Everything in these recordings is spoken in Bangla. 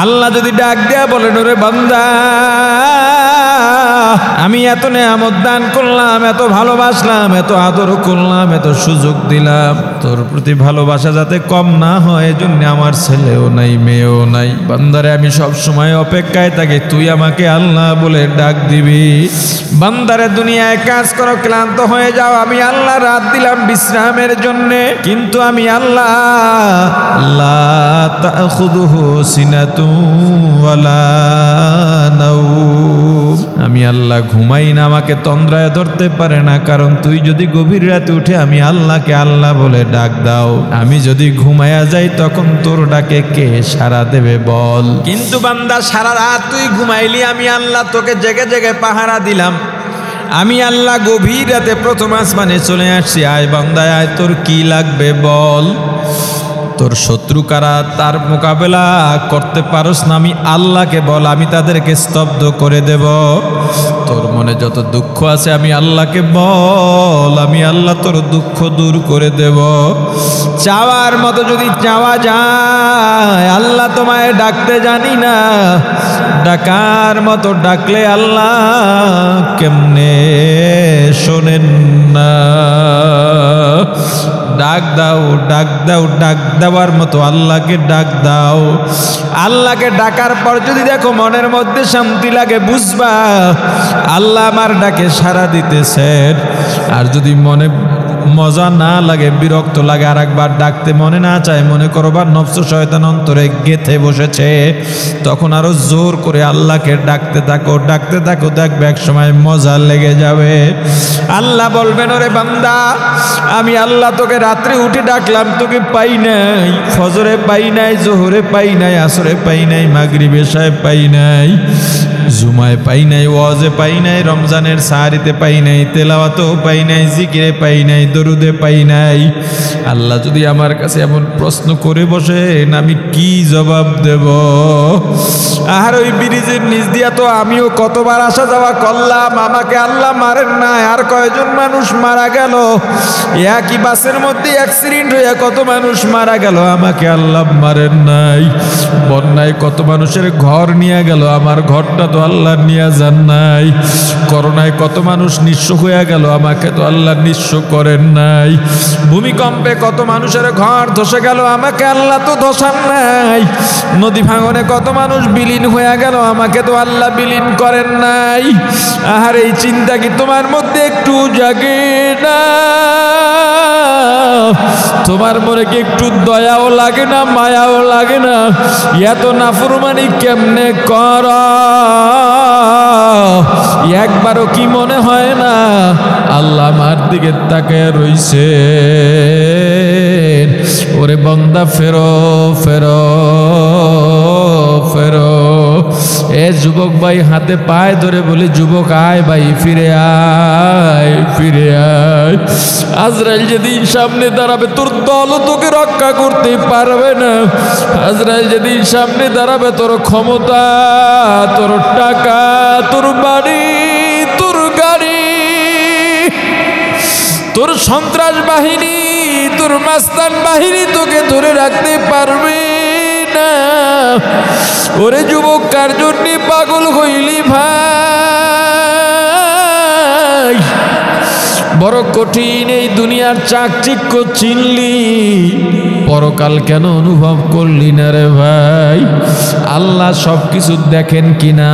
আল্লাহ যদি ডাক দেয়া বলেন, ওরে বান্দা, আমি এত নেয়ামত দান করলাম, এত ভালোবাসলাম, এত আদর করলাম, এত সুযোগ দিলাম, তোর প্রতি ভালোবাসা যাতে কম না হয় এজন্য আমার ছেলেও নাই, মেয়েও নাই। বান্দারে আমি সব সময় অপেক্ষায় থাকি তুই আমাকে আল্লাহ বলে ডাক দিবি। বান্দারে দুনিয়ায় কাজ করো, ক্লান্ত হয়ে যাও, আমি আল্লাহ রাত দিলাম বিশ্রামের জন্য, কিন্তু আমি আল্লাহ লা তাখুযুহু সিনাতুন ওয়ালা নাওম, আমি আল্লাহ ঘুমাই না, আমাকে তন্দ্রায় ধরতে পারে না। কারণ তুই যদি গভীর রাতে উঠে আমি আল্লাহকে আল্লাহ বলে ডাক দাও, আমি যদি ঘুমায়া যাই তখন তোর ডাকে কে সাড়া দেবে বল? কিন্তু বান্দা সারা রাত তুই ঘুমাইলি, আমি আল্লাহ তোকে জেগে জেগে পাহারা দিলাম। আমি আল্লাহ গভীর রাতে প্রথম আসমানে চলে আসছি, আয় বান্দা আয়, তোর কি লাগবে বল? তোর শত্রু কারা, তার মোকাবেলা করতে পারস না, আমি আল্লাহকে বল, আমি তাদেরকে স্তব্ধ করে দেব। তোর মনে যত দুঃখ আছে আমি আল্লাহকে বল, আমি আল্লাহ তোর দুঃখ দূর করে দেব। চাওয়ার মতো যদি চাওয়া যায়, আল্লাহ তোমায় ডাকতে জানি না, ডাকার মতো ডাকলে আল্লাহ কেমনে শোনেন না? ডাক দাও, ডাক দাও, ডাক দেওয়ার মতো আল্লাহকে ডাক দাও। আল্লাহকে ডাকার পর যদি দেখো মনের মধ্যে শান্তি লাগে, বুঝবা আল্লাহ আমার ডাকে সাড়া দিতেছেন। আর যদি মনে মজা না লাগে, বিরক্ত লাগে, আর একবার ডাকতে মনে না চায়, মনে করো বা নফস শয়তান অন্তরে গেথে বসেছে, তখন আরো জোর করে আল্লাহকে ডাকতে থাকো, ডাকতে থাকো, দেখবে এক সময় মজা লেগে যাবে। আল্লাহ বলবেন, ওরে বান্দা, আমি আল্লাহ তোকে রাত্রে উঠে ডাকলাম, তোকে পাই নাই, ফজরে পাই নাই, জোহরে পাই নাই, আসরে পাই নাই, মাগরিবে এশায় পাই নাই, জুমায় পাই নাই, ওয়াজে পাই নাই, রমজানের সাহারিতে পাই নাই, তেলাওয়াতেও পাই নাই, জিকিরে পাই নাই, দরুদে পাই নাই। আল্লাহ যদি আমার কাছে এমন প্রশ্ন করে বসেন, আমি কি জবাব দেব? আর ওই ব্রিজের নিচ দিয়া তো আমিও কতবার আসা যাওয়া করলাম, আমাকে আল্লাহ মারেন না। আর কয়জন মানুষ মারা গেল, একই বাসের মধ্যে অ্যাক্সিডেন্ট হয়ে কত মানুষ মারা গেল, আমাকে আল্লাহ মারেন নাই। বন্যায় কত মানুষের ঘর নিয়ে গেল, আমার ঘরটা তো আল্লাহ নিয়ে যান নাই। করোনায় কত মানুষ নিঃস্ব হয়ে গেল, আমাকে তো আল্লাহ নিঃস্ব করেন নাই। ভূমিকম্পে কত মানুষের ঘর ধসে গেল, আমাকে আল্লাহ তো ধসান নাই। নদী ভাঙনে কত মানুষ বিলীন হয়ে গেল, আমাকে তো আল্লাহ বিলীন করেন নাই। আর এই চিন্তা কি তোমার মধ্যে একটু জাগে না? তোমার মনে কি একটু দয়াও লাগে না, মায়াও লাগে না? এত নাফরমানি কেমনে কর? একবারও কি মনে হয় না আল্লাহ আমার দিকে তাকায় রইছে? ওরে বান্দা, ফেরো ফেরো ফেরো। এ যুবক ভাই হাতে পায়ে ধরে বলি, যুবক আয় ভাই, ফিরে আয়, ফিরে আয়। আজরাইল যেদিন সামনে দাঁড়াবে, তোর দল তোকে রক্ষা করতে পারবে না। আজরাইল যেদিন সামনে দাঁড়াবে, তোর ক্ষমতা, তোর টাকা, তোর বাড়ি, তোর গাড়ি, তোর সন্ত্রাস বাহিনী, তোর মাস্তান বাহিনী তোকে ধরে রাখতে পারবে না। ওরে যুবক, কার জন্যে পাগল হইলি ভাই? বড় কঠিন এই দুনিয়ার চাকচিক্য চিনলি, পরকাল কেন অনুভব করলি না রে ভাই? আল্লাহ সব কিছু দেখেন কিনা,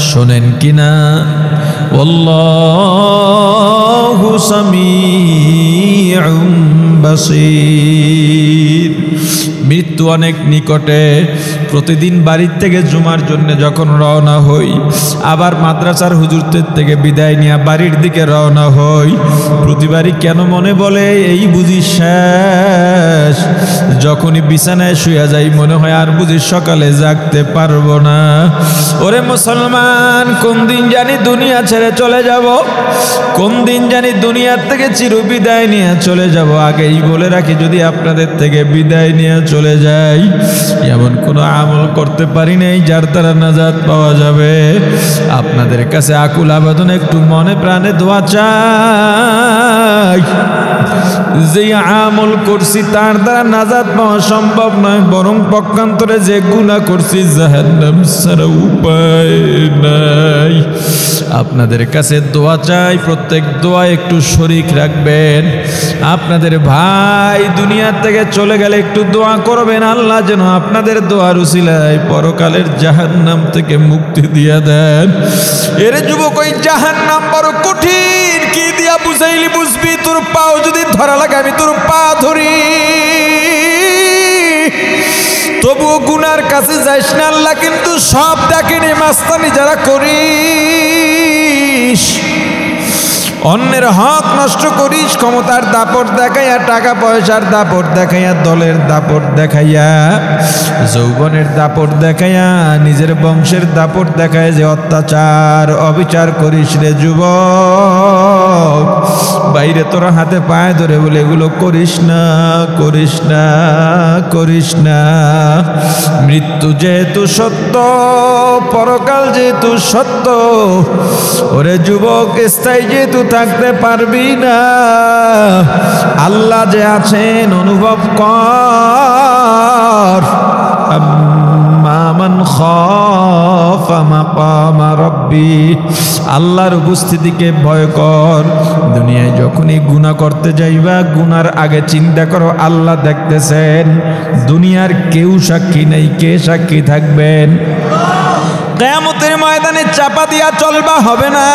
শোনেন কিনা? আল্লাহু সামিউম বাসীর। মৃত্যু অনেক নিকটে। প্রতিদিন বাড়ির থেকে জুমার জন্য যখন রওনা হই, আবার মাদ্রাসার হুজুরদের থেকে বিদায় নিয়ে বাড়ির দিকে রওনা হই, প্রতিবারই কেন মনে বলে এই বুঝি শেষ। যখনই বিছানায় শুয়ে যাই মনে হয় আর বুঝি সকালে জাগতে পারবো না। ওরে মুসলমান, কোন দিন জানি দুনিয়া ছেড়ে চলে যাব, কোন দিন জানি দুনিয়ার থেকে চির বিদায় নিয়ে চলে যাব। আগেই বলে রাখি, যদি আপনাদের থেকে বিদায় নিয়ে চলে যাই, এমন কোনো আমল করতে পারি নাই যার দ্বারা নাজাত পাওয়া যাবে। আপনাদের কাছে আকুল আবেদন, একটু মনে প্রাণে দোয়া চাই। যে আমল করছি তার দ্বারা নাজাত পাওয়া সম্ভব নয়, বরং পক্ষান্তরে যে গুনাহ করছি জাহান্নাম ছাড়া উপায় নাই। আপনাদের কাছে দোয়া চাই, প্রত্যেক দোয়া একটু শরীক রাখবেন। আপনাদের ভাই দুনিয়া থেকে চলে গেলে একটু দোয়া করবেন, আল্লাহ যেন আপনাদের দোয়ার উসিলায় পরকালের জাহান্নাম থেকে মুক্তি দিয়া দেন। এর যুবক, ওই জাহান্নাম বড় কঠিন, কি দিয়া বুঝাইলি বুঝবি? তোর পাও যদি ধরা লাগে আমি তোর পা ধরি, তবুও গুনার কাছে যাইস না। আল্লাহ কিন্তু সব দেখেনি, মাস্তানি যারা করিস, অন্যের হক নষ্ট করিস, ক্ষমতার দাপট দেখাইয়া, টাকা পয়সার দাপট দেখাইয়া, দলের দাপট দেখাইয়া, যৌবনের দাপট দেখাইয়া, নিজের বংশের দাপট দেখায় যে অত্যাচার অবিচার করিস রে যুবক, বাইরে তোর হাতে পায়ে ধরে বলে এগুলো করিস না, করিস না, করিস না। মৃত্যু যেহেতু সত্য, পরকাল যেহেতু সত্য, ওরে যুবক স্থায়ী যেহেতু থাকতে পারবি না, আল্লাহ যে আছেন অনুভব কর। মান খাফা মাকামা রাব্বি, আল্লাহর উপস্থিতিকে ভয় কর। দুনিয়ায় যখনই গুনাহ করতে যাইবা, গুনার আগে চিন্তা করো আল্লাহ দেখতেছেন। দুনিয়ার কেউ সাক্ষী নেই, কে সাক্ষী থাকবেন? কিয়ামতের ময়দানে চাপা দিয়া চলবা, হবে না,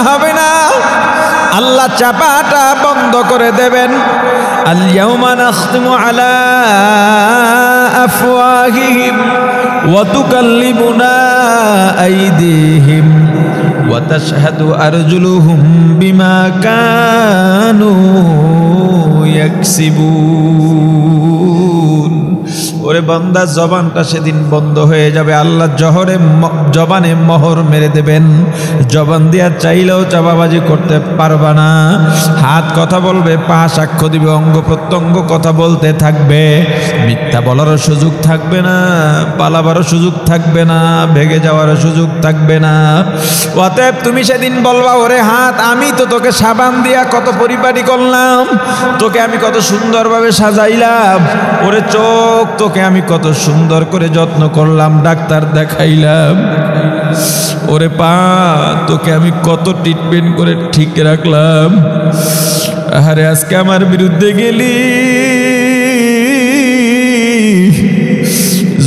হবে না। আল্লাহ চাপাটা বন্ধ করে দেবেন। আল ইয়াউমা নাখতিমু আলা আফওয়াহিহিম ওয়া তুকাল্লিমুনা আইদিহিম ওয়া তাশহাদু আরজুলুহুম বিমা কানু ইয়াকসিবুন। ওরে বান্দা, জবানটা সেদিন বন্ধ হয়ে যাবে। আল্লাহ জবানে মোহর মেরে দেবেন। জবান দিয়া চাইলেও চাপাবাজি করতে পারবা না। হাত কথা বলবে, পা সাক্ষ্য দিবে, অঙ্গ প্রত্যঙ্গ কথা বলতে থাকবে। মিথ্যা বলারও সুযোগ থাকবে না, পালাবারও সুযোগ থাকবে না, ভেগে যাওয়ারও সুযোগ থাকবে না। অতএব তুমি সেদিন বলবা, ওরে হাত, আমি তো তোকে সাবান দিয়া কত পরিপাটি করলাম, তোকে আমি কত সুন্দরভাবে সাজাইলাম। ওরে চোখ, তোকে আমি কত সুন্দর করে যত্ন করলাম, ডাক্তার দেখাইলাম। ওরে পা, তোকে আমি কত ট্রিটমেন্ট করে ঠিক রাখলাম। আরে আজকে আমার বিরুদ্ধে গেলি,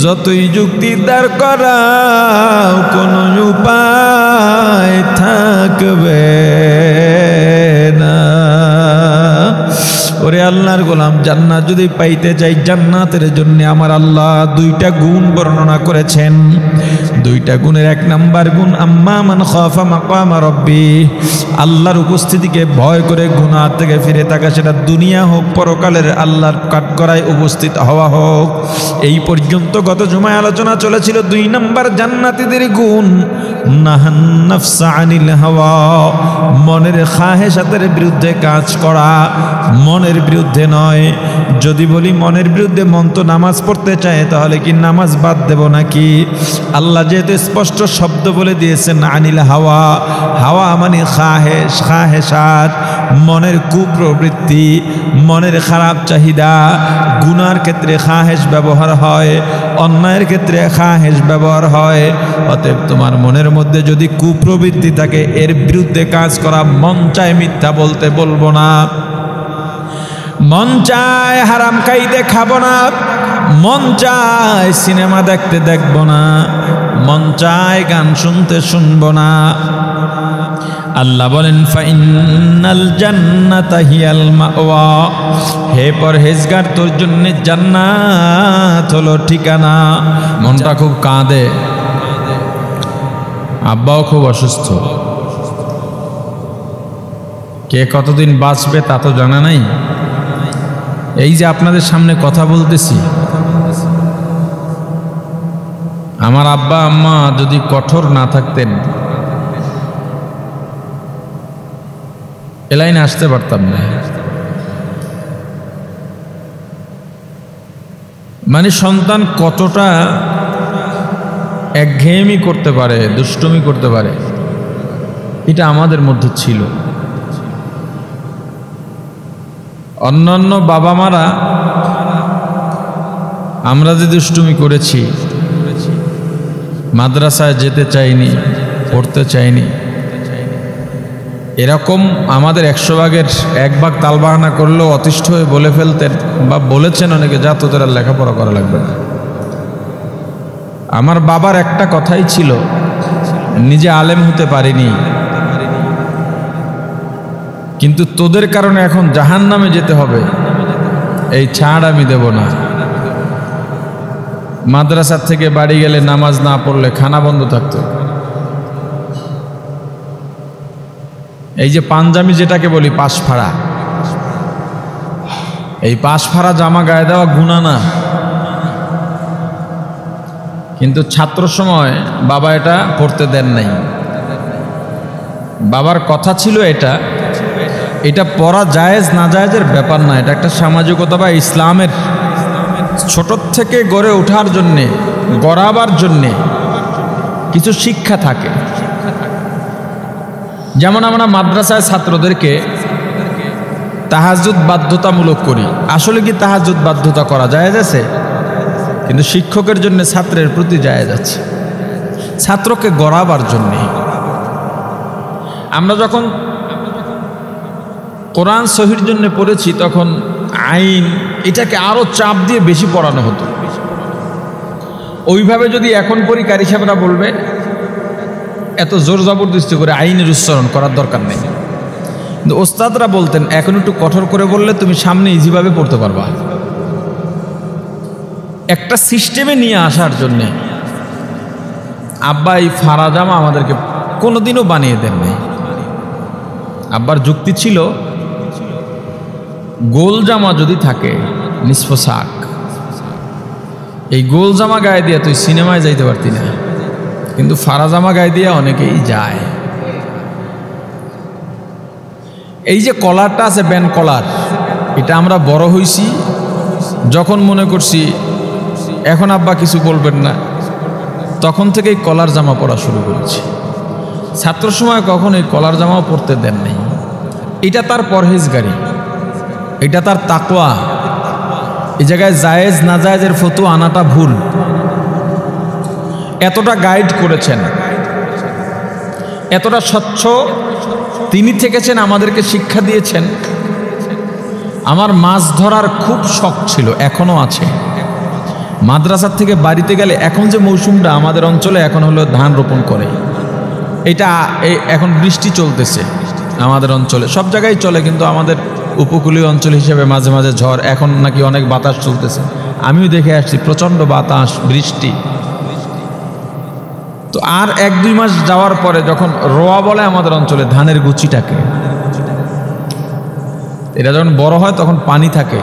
যতই যুক্তি দাঁড় করাও, কোনো উপায় থাকবে না। ওরে আল্লাহর গোলাম, জান্নাত যদি পাইতে চাই, জান্নাতের জন্য আমার আল্লাহ দুইটা গুণ বর্ণনা করেছেন। দুইটা গুণের এক নাম্বার গুণ আম্মা মান খাফা মাকামা রাব্বি, আল্লাহর উপস্থিতিকে ভয় করে গুনাহ থেকে ফিরে থাকা, সেটা দুনিয়া হোক পরকালের আল্লাহর কাঠগড়ায় উপস্থিত হওয়া হোক। এই পর্যন্ত গত জুমায় আলোচনা চলেছিল। দুই নাম্বার জান্নাতীদের গুণ নাহান নাফসা আনিল হাওয়া, মনের খাহেশাতের বিরুদ্ধে কাজ করা, মনের বিরুদ্ধে নয়। যদি বলি মনের বিরুদ্ধে, মন তো নামাজ পড়তে চায়, তাহলে কি নামাজ বাদ দেব নাকি? আল্লাহ যেহেতু স্পষ্ট শব্দ বলে দিয়েছেন আনিল হাওয়া, হাওয়া মানে খাহেশ, খাহেশাত, মনের কুপ্রবৃত্তি, মনের খারাপ চাহিদা। গুনার ক্ষেত্রে খাহেশ ব্যবহার হয়, অন্যায়ের ক্ষেত্রে খাহেশ ব্যবহার হয়। অতএব তোমার মনের মধ্যে যদি কুপ্রবৃত্তি থাকে, এর বিরুদ্ধে কাজ করা। মন চায় মিথ্যা বলতে, বলবো না। মন চায় হারাম খাইতে, খাবো না। মন চায় সিনেমা দেখতে, দেখবো না। মন চায় গান শুনতে, শুনবো না। আল্লাহ বলেন ফাইনাল জান্নাতা হিয়াল মাওয়া, হে পরহেজগার, তোর জন্য জান্নাত হলো ঠিকানা। মনটা খুব কাঁদে, আব্বাও খুব অসুস্থ, কে কতদিন বাঁচবে তা তো জানা নাই। এই যে আপনাদের সামনে কথা বলতেছি, আমার আব্বা আম্মা যদি কঠোর না থাকতেন, এ লাইনে আসতে পারতাম না। মানে সন্তান কতটা একঘেয়েমি করতে পারে, দুষ্টুমি করতে পারে, এটা আমাদের মধ্যে ছিল। অন্যান্য বাবা মারা আমরা যে দুষ্টুমি করেছি, মাদ্রাসায় যেতে চাইনি, পড়তে চাইনি, এরকম আমাদের 100 ভাগের 1 ভাগ তালবাহানা করলেও অতিষ্ঠ হয়ে বলে ফেলতেন বা বলেছেন অনেকে, যা তোদের আর লেখাপড়া করা লাগবে না। আমার বাবার একটা কথাই ছিল, নিজে আলেম হতে পারিনি, কিন্তু তোদের কারণে এখন জাহান্নামে যেতে হবে, এই ছাড় আমি দেব না। মাদ্রাসার থেকে বাড়ি গেলে নামাজ না পড়লে খানা বন্ধ থাকতো। এই যে পাঞ্জাবি যেটাকে বলি পাশফাড়া, এই পাশফাড়া জামা গায়ে দেওয়া গুনাহ না, কিন্তু ছাত্র সময় বাবা এটা পড়তে দেন নাই। বাবার কথা ছিল এটা পড়া জায়েজ না জায়েজের ব্যাপার না, এটা একটা সামাজিকতা বা ইসলামের ছোট থেকে গড়ে ওঠার জন্যে, গড়াবার জন্যে কিছু শিক্ষা থাকে। যেমন আমরা মাদ্রাসায় ছাত্রদেরকে তাহাজ্জুদ বাধ্যতামূলক করি। আসলে কি তাহাজ্জুদ বাধ্যতা করা জায়েজ আছে? কিন্তু শিক্ষকের জন্য ছাত্রের প্রতি জায়েজ আছে, ছাত্রকে গড়াবার জন্যে। আমরা যখন কোরআন সহির জন্য পড়েছি তখন আইন এটাকে আরো চাপ দিয়ে বেশি পড়ানো হতো। ওইভাবে যদি এখন পড়ি, কারি সাহেবরা বলবে এত জোর জবরদস্তি করে আইনের উচ্চারণ করার দরকার নেই। কিন্তু ওস্তাদরা বলতেন এখন একটু কঠোর করে বললে তুমি সামনে ইজিভাবে পড়তে পারবা। একটা সিস্টেমে নিয়ে আসার জন্যে আব্বা এই ফাড়া জামা আমাদেরকে কোনোদিনও বানিয়ে দেন নাই। আব্বার যুক্তি ছিল, গোল জামা যদি থাকে নিসফ সাক, এই গোল জামা গায়ে দিয়ে তুই সিনেমায় যাইতে পারতি না, কিন্তু ফাড়া জামা গায়ে দিয়ে অনেকেই যায়। এই যে কলারটা আছে ব্যান্ড কলার, এটা আমরা বড় হইছি যখন মনে করছি এখন আব্বা কিছু বলবেন না, তখন থেকেই কলার জামা পরা শুরু করেছি। ছাত্র সময় কখন এই কলার জামাও পরতে দেন নাই। এটা তার পরহেজগারি, এটা তার তাকওয়া। এই জায়গায় জায়েজ না জায়েজের ফতোয়া আনাটা ভুল। এতটা গাইড করেছেন, এতটা স্বচ্ছ তিনি থেকেছেন, আমাদেরকে শিক্ষা দিয়েছেন। আমার মাছ ধরার খুব শখ ছিল, এখনো আছে। মাদ্রাসার থেকে বাড়িতে গেলে এখন যে মৌসুমটা আমাদের অঞ্চলে এখন হলো ধান রোপণ করে, এটা এখন বৃষ্টি চলতেছে আমাদের অঞ্চলে, সব জায়গায় চলে, কিন্তু আমাদের উপকূলীয় অঞ্চল হিসেবে মাঝে মাঝে ঝড়, এখন নাকি অনেক বাতাস চলতেছে। আমিও দেখে আসছি প্রচণ্ড বাতাস, বৃষ্টি। তো আর 1-2 মাস যাওয়ার পরে যখন রোয়া বলে আমাদের অঞ্চলে ধানের গুচিটাকে, এটা যখন বড় হয় তখন পানি থাকে,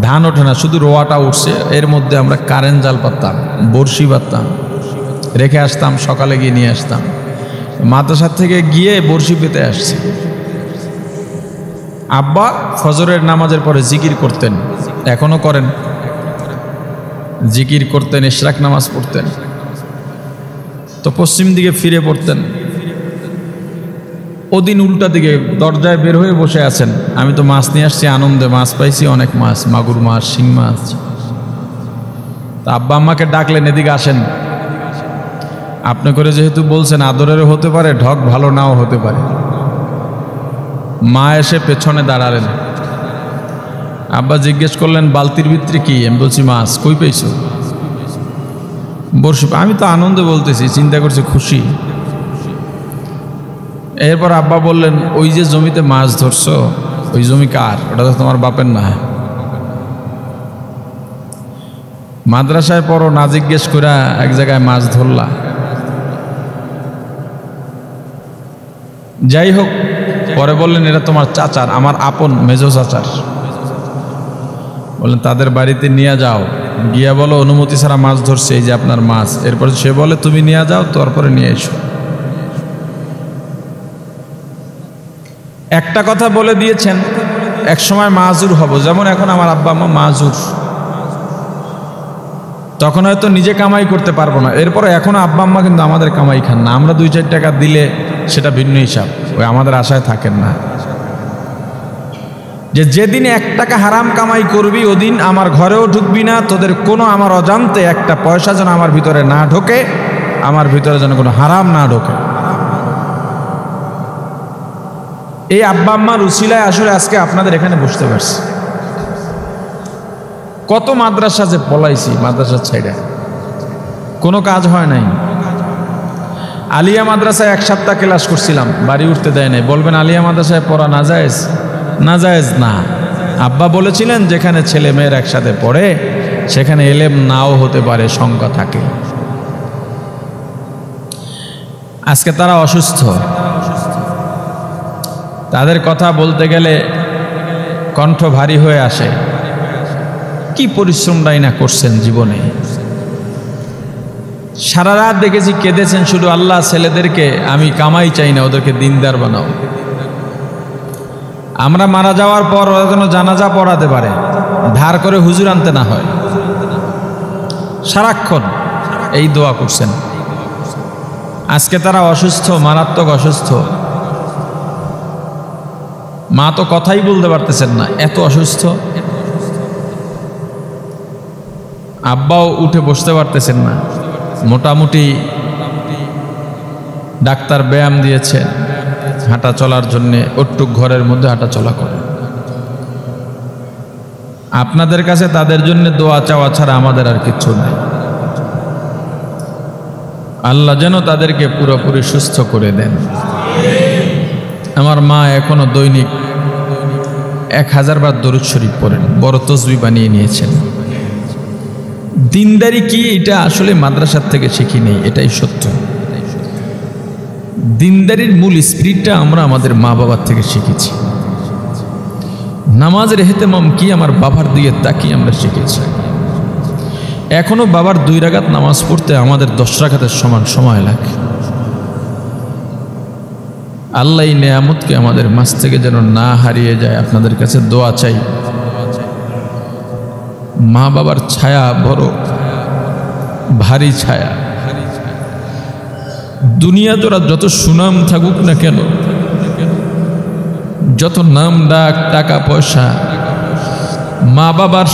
ধান ওঠে না, শুধু রোয়াটা উঠছে। এর মধ্যে আমরা কারেন্ট জাল পাততাম, বড়শি পাততাম, রেখে আসতাম, সকালে গিয়ে নিয়ে আসতাম। মাদ্রাসা থেকে গিয়ে বড়শি পেতে আসছি। আব্বা ফজরের নামাজের পরে জিকির করতেন, এখনো করেন, জিকির করতেন, ইশরাক নামাজ পড়তেন। তো পশ্চিম দিকে ফিরে পড়তেন। ওদিন উল্টা দিকে দরজায় বের হয়ে বসে আছেন, আমি তো মাছ নিয়ে আসছি, আনন্দে মাছ পাইছি, অনেক মাছ, মাগুর মাছ, শিং মাছ। তা আব্বা আম্মাকে ডাকলেন, এদিকে আসেন, আপনি করে যেহেতু বলছেন আদরেরও হতে পারে, ঢক ভালো নাও হতে পারে। মা এসে পেছনে দাঁড়ালেন। আব্বা জিজ্ঞেস করলেন বালতির ভিতরে কি? আমি বলছি মাছ। কই পেয়েছো? বর্ষি। আমি তো আনন্দে বলতেছি, চিন্তা করছি খুশি। এরপর আব্বা বললেন ওই যে জমিতে মাছ ধরছো, ওই জমি কার? ওটা তো তোমার বাপের না। মাদ্রাসায় পড়ো, না জিজ্ঞেস করে এক জায়গায় মাছ ধরলা। যাই হোক, পরে বললেন এটা তোমার চাচার, আমার আপন মেজো চাচার। বললেন তাদের বাড়িতে নিয়ে যাও, গিয়া বলো অনুমতি ছাড়া মাছ ধরছে, এই যে আপনার মাছ। এরপর সে বলে তুমি নিয়ে যাও, তারপরে নিয়ে এসো। একটা কথা বলে দিয়েছেন, এক সময় মাজুর হব, যেমন এখন আমার আব্বা আম্মা মাজুর। তখন হয়তো নিজে কামাই করতে পারবো না, এরপরে এখনো আব্বা আম্মা কিন্তু আমাদের কামাই খান না। আমরা 2-4 টাকা দিলে সেটা ভিন্ন হিসাব, ওই আমাদের আশায় থাকেন না। যে যেদিন 1 টাকা হারাম কামাই করবি ওদিন আমার ঘরেও ঢুকবি না, তোদের কোনো আমার অজান্তে একটা পয়সা যেন আমার ভিতরে না ঢোকে, আমার ভিতরে যেন কোনো হারাম না ঢোকে। এই আব্বা আম্মার উসিলায় আসলে আজকে আপনাদের এখানে বসতে পারছি। কত মাদ্রাসা যে পলাইছি, মাদ্রাসার ছাইড়া কোনো কাজ হয় নাই। আলিয়া মাদ্রাসায় 1 সপ্তাহ ক্লাস করছিলাম, বাড়ি উঠতে দেয় নাই। বলবেন আলিয়া মাদ্রাসায় পড়া নাজায়েজ? নাজায়েজ না। আব্বা বলেছিলেন যেখানে ছেলে মেয়ের একসাথে পড়ে সেখানে এলেম নাও হতে পারে, শঙ্কা থাকে। আজকে তারা অসুস্থ, তাদের কথা বলতে গেলে কণ্ঠ ভারী হয়ে আসে। কি পরিশ্রমটাই না করছেন জীবনে। সারা রাত দেখেছি কেঁদেছেন শুধু, আল্লাহ ছেলেদেরকে আমি কামাই চাই না, ওদেরকে দিনদার বানাও। আমরা মারা যাওয়ার পর ওরা যেন জানাজা পড়াতে পারে, ধার করে হুজুর আনতে না হয়। সারাক্ষণ এই দোয়া করছেন। আজকে তারা অসুস্থ, মারাত্মক অসুস্থ। মা তো কথাই বলতে পারতেছেন না, এত অসুস্থ। আব্বাও উঠে বসতে পারতেছেন না। মোটামুটি ডাক্তার ব্যায়াম দিয়েছেন হাঁটা চলার জন্যে, ওটুক ঘরের মধ্যে হাঁটা চলা করে। আপনাদের কাছে তাদের জন্য দোয়া চাওয়া ছাড়া আমাদের আর কিচ্ছু নাই। আল্লাহ যেন তাদেরকে পুরোপুরি সুস্থ করে দেন। আমার মা এখনো দৈনিক 1000 বার দরুদ শরীফ পড়েন, বড় তসবিহ বানিয়ে নিয়েছেন। দিনদারি কি এটা আসলে মাদ্রাসার থেকে শিখি নেই, এটাই সত্য। দিনদারির মূল স্পিরিটটা আমরা আমাদের মা বাবার থেকে শিখেছি। নামাজের এহতেমাম কি আমার বাবার দিকে তাকিয়ে আমরা শিখেছি। এখনো বাবার 2 রাকাত নামাজ পড়তে আমাদের 10 রাকাতের সমান সময় লাগে। আল্লাহ এই নেয়ামতকে আমাদের মাঝ থেকে যেন না হারিয়ে যায়। আপনাদের কাছে দোয়া চাই। মা বাবার ছায়া বড় ভারী ছায়া। দুনিয়া তোরা যত সুনাম থাকুক না কেন, যত নাম ডাক টাকা পয়সা, মা বাবার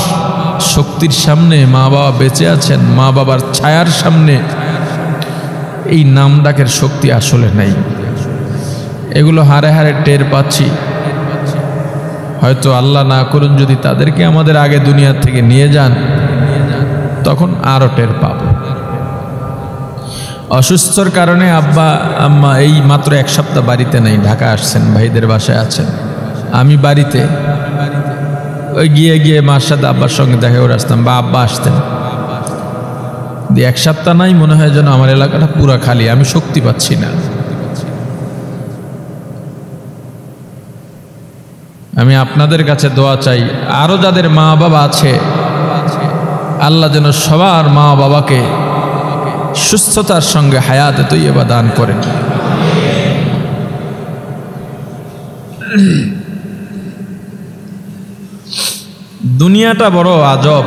শক্তির সামনে, মা বাবা বেঁচে আছেন, মা বাবার ছায়ার সামনে এই নাম ডাকের শক্তি আসলে নাই। এগুলো হারে হারে টের পাচ্ছি। হয়তো আল্লাহ না করুন যদি তাদেরকে আমাদের আগে দুনিয়া থেকে নিয়ে যান, তখন আরো টের পাব। অসুস্থর কারণে আব্বা আম্মা এই মাত্র 1 সপ্তাহ বাড়িতে নেই, ঢাকা আসছেন, ভাইদের বাসায় আছেন। আমি বাড়িতে ওই গিয়ে মার সাথে আব্বার সঙ্গে দেখা করে আসতাম, বা আব্বা আসতেন। 1 সপ্তাহ নাই, মনে হয় যেন আমার এলাকাটা পুরা খালি, আমি শক্তি পাচ্ছি না। আমি আপনাদের কাছে দোয়া চাই, আরো যাদের মা বাবা আছে আল্লাহ যেন সবার মা বাবাকে সুস্থতার সঙ্গে হায়াতে তৈয়বা দান করেন। দুনিয়াটা বড় আজব,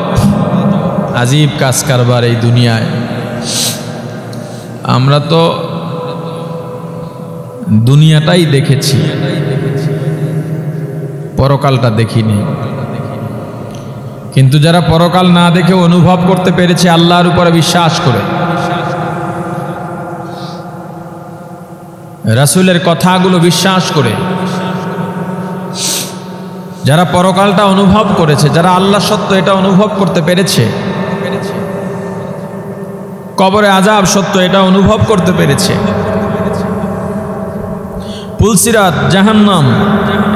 আজীব কাজ কারবার এই দুনিয়ায়। আমরা তো দুনিয়াটাই দেখেছি, পরকালটা দেখিনি। কিন্তু যারা পরকাল না দেখে অনুভব করতে পেরেছে আল্লাহর উপরে বিশ্বাস করে, রাসূলের কথাগুলো বিশ্বাস করে, যারা পরকালটা অনুভব করেছে, যারা আল্লাহ সত্য এটা অনুভব করতে পেরেছে, কবরে আযাব সত্য এটা অনুভব করতে পেরেছে, পুলসিরাত জাহান্নাম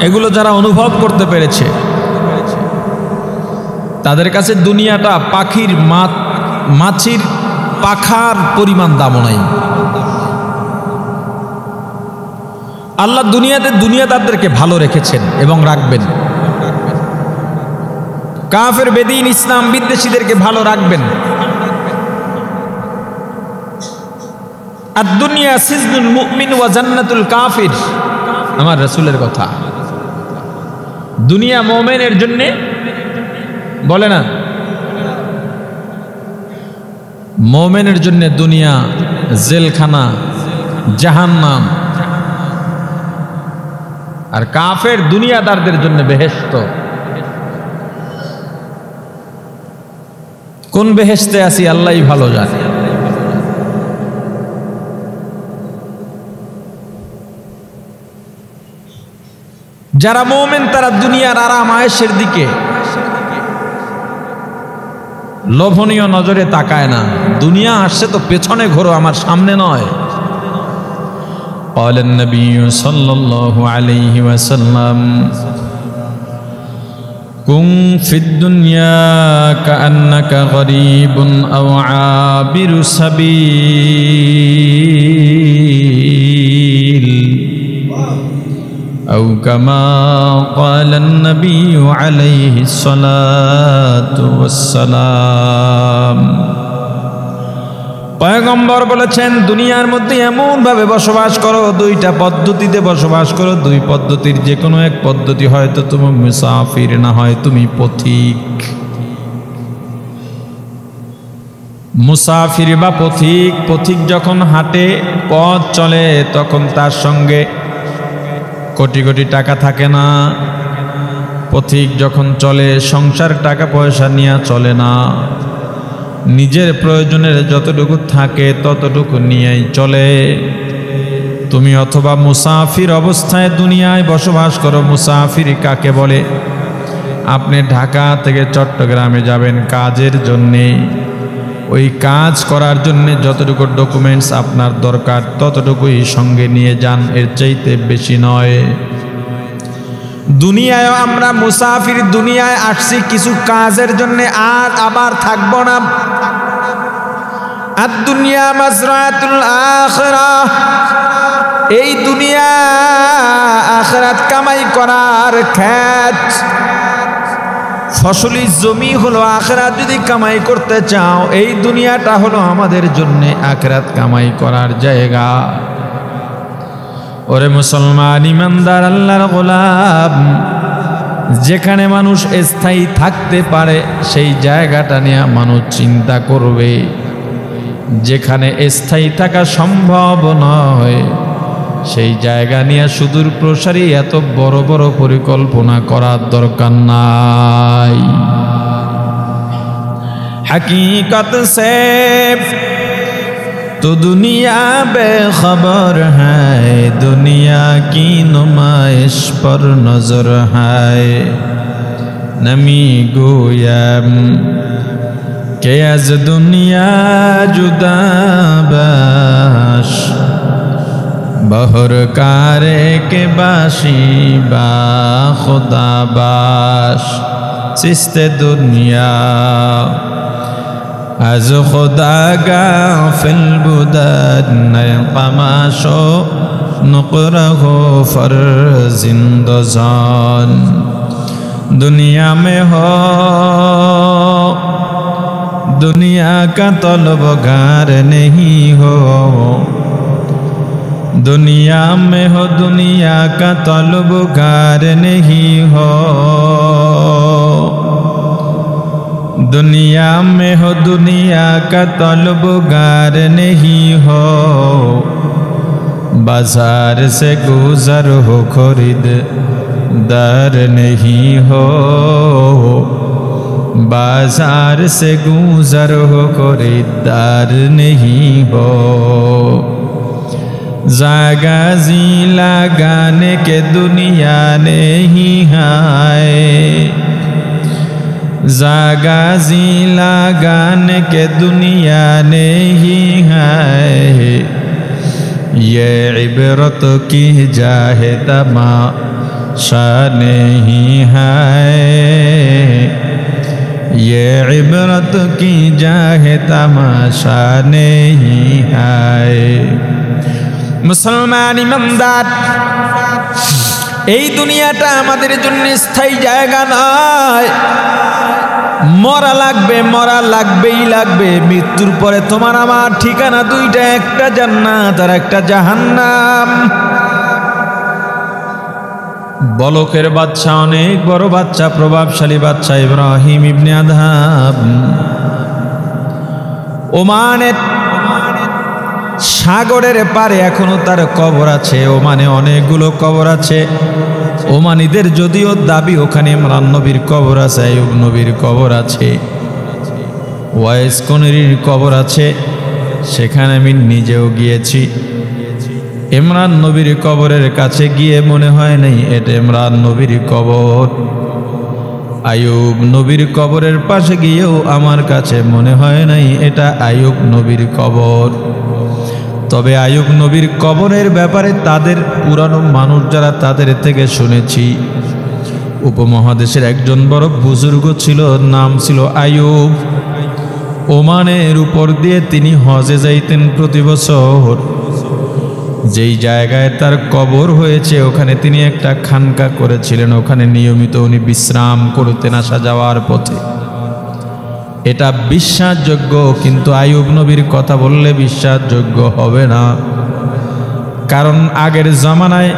এগুলো যারা অনুভব করতে পেরেছে, তাদের কাছে দুনিয়াটা পাখির মাছির পাখার পরিমাণ দাম নাই। আল্লাহ দুনিয়াদারদেরকে ভালো রেখেছেন এবং রাখবেন। কাফের বেদিন ইসলাম বিদ্বেষীদেরকে ভালো রাখবেন। আর দুনিয়া সিজনুল মুমিন ওয়া জান্নাতুল কাফির, আমার রাসূলের কথা। দুনিয়া মুমিনের জন্য বলে না, মুমিনের জন্য দুনিয়া জেলখানা, জাহান্নাম, আর কাফের দুনিয়াদারদের জন্য বেহেশত। কোন বেহেশতে আছি আল্লাহই ভালো জানে। যারা মুমিন তারা দুনিয়ার আরাম আয়েশের দিকে লোভনীয় নজরে তাকায় না। দুনিয়া আসছে তো পেছনে ঘোরো, আমার সামনে নয়। قال النبي صلى الله عليه وسلم كن في الدنيا كأنك غريب أو عابر سبيل أو كما قال النبي عليه الصلاة والسلام। পয়গম্বর বলেছেন দুনিয়ার মধ্যে এমন ভাবে বসবাস করো, দুইটা পদ্ধতিতে বসবাস করো। দুই পদ্ধতির যে কোনো এক পদ্ধতি, হয়তো তুমি মুসাফির, না হয় তুমি পথিক। মুসাফির বা পথিক, পথিক যখন হাঁটে পথ চলে তখন তার সঙ্গে কোটি কোটি টাকা থাকে না। পথিক যখন চলে সংসার টাকা পয়সা নিয়ে চলে না, নিজের প্রয়োজনের যতটুকু থাকে ততটুকু নিয়েই চলে। তুমি অথবা মুসাফির অবস্থায় দুনিয়ায় বসবাস করো। মুসাফির কাকে বলে? আপনি ঢাকা থেকে চট্টগ্রামে যাবেন কাজের জন্যে, ওই কাজ করার জন্যে যতটুকু ডকুমেন্টস আপনার দরকার ততটুকুই সঙ্গে নিয়ে যান, এর চাইতে বেশি নয়। দুনিয়ায় আমরা মুসাফির, দুনিয়ায় আসছি কিছু কাজের জন্য, আর আবার থাকবো না। আদ-দুনিয়া মাজরাতুল আখিরাহ, এই দুনিয়া আখিরাত কামাই করার ক্ষেত। ফসলি জমি হলো আখিরাত। যদি কামাই করতে চাও, এই দুনিয়াটা হলো আমাদের জন্য আখিরাত কামাই করার জায়গা। ওরে মুসলমান ইমানদার আল্লাহর গোলাম, যেখানে মানুষ স্থায়ী থাকতে পারে সেই জায়গাটা নিয়ে মানুষ চিন্তা করবে। যেখানে স্থায়ী থাকা সম্ভব নয় সেই জায়গা নিয়ে সুদূর প্রসারী এত বড় বড় পরিকল্পনা করার দরকার নাই। हकीकत से तो दुनिया बेखबर है, दुनिया की नुमाइश पर नजर है। नमी गोयम के आज दुनिया जुदा बाश, बहर कारे के बाशी बा खुदा बाश। सिस्ते दुनिया از خدا غافل بودن قماشو نقره فرزندزان। दुनिया में हो दुनिया का तलबगार नहीं हो, दुनिया में हो दुनिया का तलबगार नहीं हो। दुनिया में हो दुनिया का तलबगार नहीं हो, बाजार से गुजर हो खरीददार नहीं हो। बाजार से गुजर हो खरीददार नहीं हो। जागा जी लगाने के दुनिया नहीं है, जागा जी लगाने के दुनिया नहीं है। ये इबरत की जाहे तमाशा नहीं है, ये इबरत की जाहे तमाशा नहीं है। मुसलमान इमानदार, এই দুনিয়াটা আমাদের জন্য স্থায়ী জায়গা নয়। মরা লাগবে, মরা লাগবেই লাগবে। মৃত্যুর পরে তোমার আমার ঠিকানা দুইটা, একটা জান্নাত আর একটা জাহান্নাম। বলকের বাচ্চা, অনেক বড় বাচ্চা, প্রভাবশালী বাচ্চা ইব্রাহিম ইবনে আদহাম, ওমানের সাগরের পারে এখনো তার কবর আছে। ওমানে অনেকগুলো কবর আছে। ওমানিদের যদিও দাবি ওখানে ইমরান নবীর কবর আছে, আইয়ুব নবীর কবর আছে, ওয়াইস কনেরির কবর আছে। সেখানে আমি নিজেও গিয়েছি। ইমরান নবীর কবরের কাছে গিয়ে মনে হয় নাই এটা ইমরান নবীর কবর। আইয়ুব নবীর কবরের পাশে গিয়েও আমার কাছে মনে হয় নাই এটা আইয়ুব নবীর কবর। তবে আইয়ুব নবীর কবরের ব্যাপারে তাদের পুরানো মানুষ যারা, তাদের থেকে শুনেছি উপমহাদেশের একজন বড় বুজুর্গ ছিল, নাম ছিল আইয়ুব। ওমানের উপর দিয়ে তিনি হজে যাইতেন প্রতি বছর। যেই জায়গায় তার কবর হয়েছে ওখানে তিনি একটা খানকা করেছিলেন, ওখানে নিয়মিত উনি বিশ্রাম করতেন আসা যাওয়ার পথে। এটা বিশ্বাসযোগ্য, কিন্তু আইয়ুব নবীর কথা বললে বিশ্বাসযোগ্য হবে না। কারণ আগের জামানায়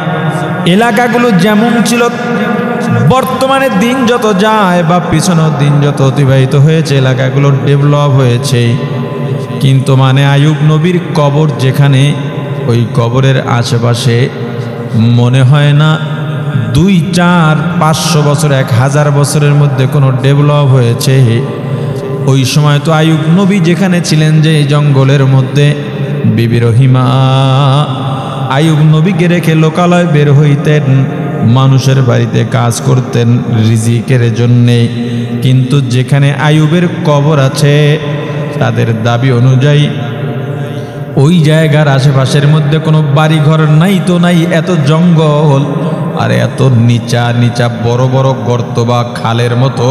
এলাকাগুলো যেমন ছিল, বর্তমানে দিন যত যায় বা পিছনের দিন যত অতিবাহিত হয়েছে এলাকাগুলো ডেভেলপ হয়েছে, কিন্তু মানে আইয়ুব নবীর কবর যেখানে, ওই কবরের আশেপাশে মনে হয় না 2, 4, 500 বছর 1000 বছরের মধ্যে কোনো ডেভেলপ হয়েছে। ওই সময় তো আইয়ুব নবী যেখানে ছিলেন, যে জঙ্গলের মধ্যে, বিবি রহিমা আইয়ুব নবীকে রেখে লোকালয় বের হইতেন, মানুষের বাড়িতে কাজ করতেন রিজিকের জন্যে। কিন্তু যেখানে আইয়ুবের কবর আছে তাদের দাবি অনুযায়ী ওই জায়গার আশেপাশের মধ্যে কোনো বাড়িঘর নাই তো নাই, এত জঙ্গল আর এত নিচা নিচা বড় বড় গর্ত বা খালের মতো,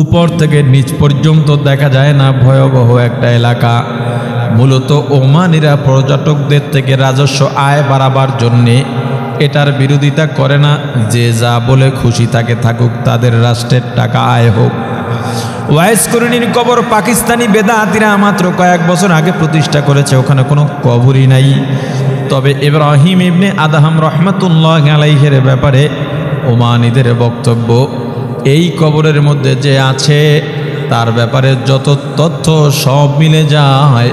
উপর থেকে নিচ পর্যন্ত দেখা যায় না, ভয়াবহ একটা এলাকা। মূলত ওমানিরা পর্যটকদের থেকে রাজস্ব আয় বাড়াবার জন্যে এটার বিরোধিতা করে না, যে যা বলে খুশি তাকে থাকুক, তাদের রাষ্ট্রের টাকা আয় হোক। ওয়াইস করিনীর কবর পাকিস্তানি বেদাতিরা মাত্র কয়েক বছর আগে প্রতিষ্ঠা করেছে, ওখানে কোনো কবরই নাই। তবে ইব্রাহিম ইবনে আদহাম রহমতুল্লাহ আলাইহির ব্যাপারে ওমানিদের বক্তব্য, এই কবরের মধ্যে যে আছে তার ব্যাপারে যত তথ্য সব মিলে যায়।